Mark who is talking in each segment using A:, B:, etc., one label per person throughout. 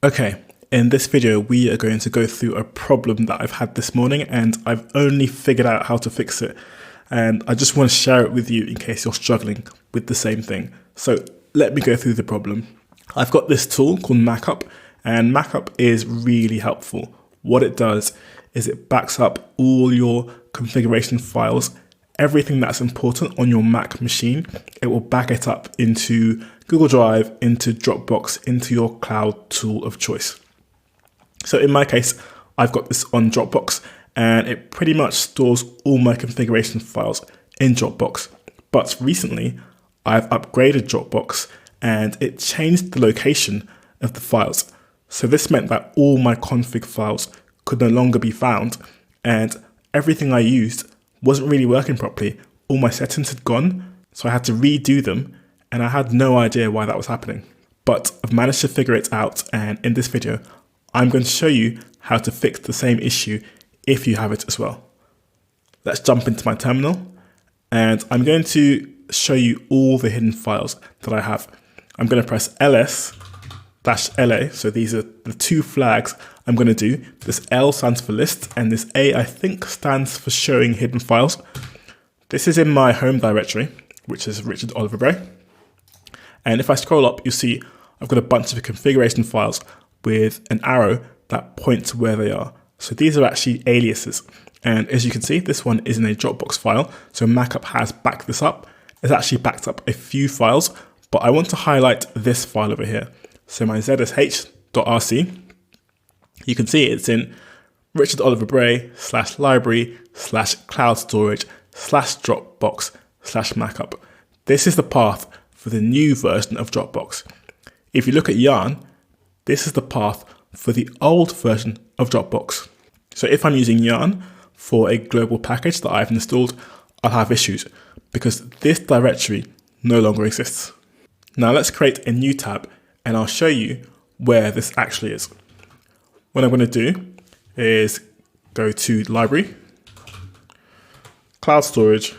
A: Okay, in this video, we are going to go through a problem that I've had this morning and I've only figured out how to fix it. And I just want to share it with you in case you're struggling with the same thing. So let me go through the problem. I've got this tool called Mackup, and Mackup is really helpful. What it does is it backs up all your configuration files, everything that's important on your Mac machine. It will back it up into Google Drive, into Dropbox, into your cloud tool of choice. So in my case, I've got this on Dropbox and it pretty much stores all my configuration files in Dropbox. But recently I've upgraded Dropbox and it changed the location of the files. So this meant that all my config files could no longer be found and everything I used wasn't really working properly. All my settings had gone, so I had to redo them and I had no idea why that was happening. But I've managed to figure it out, and in this video, I'm going to show you how to fix the same issue if you have it as well. Let's jump into my terminal and I'm going to show you all the hidden files that I have. I'm going to press ls-la, so these are the two flags I'm going to do. This L stands for list and this A I think stands for showing hidden files. This is in my home directory, which is Richard Oliver Bray. And if I scroll up, you'll see I've got a bunch of configuration files with an arrow that points to where they are. So these are actually aliases. And as you can see, this one is in a Dropbox file. So Mackup has backed this up. It's actually backed up a few files, but I want to highlight this file over here. So my zsh.rc, you can see it's in Richard Oliver Bray /library/cloud storage/Dropbox/Mackup. This is the path for the new version of Dropbox. If you look at yarn, this is the path for the old version of Dropbox. So if I'm using yarn for a global package that I've installed, I'll have issues because this directory no longer exists. Now let's create a new tab and I'll show you where this actually is. What I'm going to do is go to Library, Cloud Storage,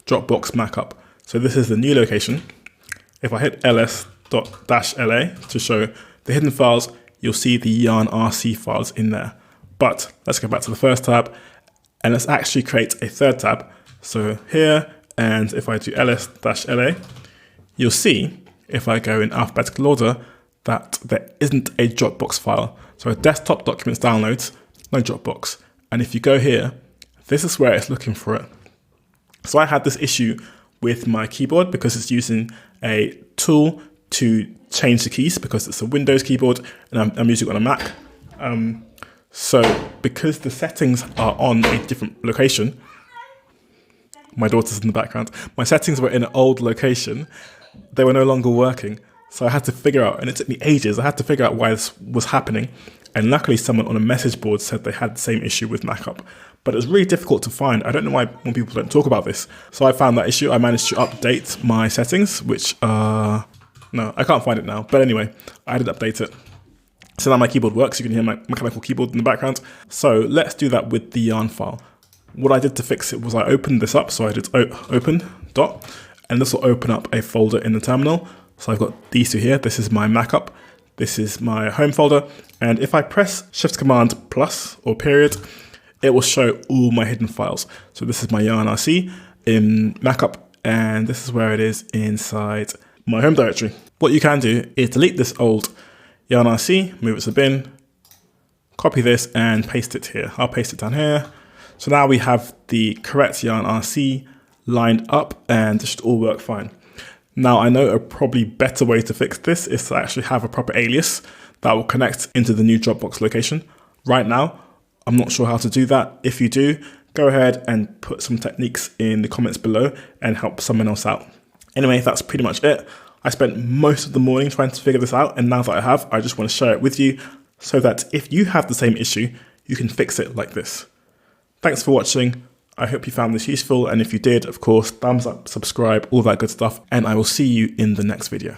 A: Dropbox Mackup. So this is the new location. If I hit ls-la to show the hidden files, you'll see the yarn RC files in there. But let's go back to the first tab and let's actually create a third tab. So here, and if I do ls-la, you'll see if I go in alphabetical order that there isn't a Dropbox file. So a desktop documents downloads, no Dropbox. And if you go here, this is where it's looking for it. So I had this issue with my keyboard because it's using a tool to change the keys because it's a Windows keyboard and I'm using it on a Mac. So because the settings are on a different location, my daughter's in the background, my settings were in an old location, they were no longer working. So I had to figure out, and it took me ages, I had to figure out why this was happening. And luckily someone on a message board said they had the same issue with Mackup. But it was really difficult to find. I don't know why more people don't talk about this. So I found that issue. I managed to update my settings, which are, no, I can't find it now. But anyway, I did update it. So now my keyboard works. You can hear my mechanical keyboard in the background. So let's do that with the yarn file. What I did to fix it was I opened this up. So I did open dot, and this will open up a folder in the terminal. So I've got these two here. This is my Mackup. This is my home folder. And if I press Shift Command plus or period, it will show all my hidden files. So this is my yarn RC in Mackup, and this is where it is inside my home directory. What you can do is delete this old yarn RC, move it to the bin, copy this and paste it here. I'll paste it down here. So now we have the correct yarn RC lined up and it should all work fine. Now I know a probably better way to fix this is to actually have a proper alias that will connect into the new Dropbox location. Right now, I'm not sure how to do that. If you do, go ahead and put some techniques in the comments below and help someone else out. Anyway, that's pretty much it. I spent most of the morning trying to figure this out, and now that I have, I just want to share it with you so that if you have the same issue, you can fix it like this. Thanks for watching. I hope you found this useful, and if you did, of course, thumbs up, subscribe, all that good stuff, and I will see you in the next video.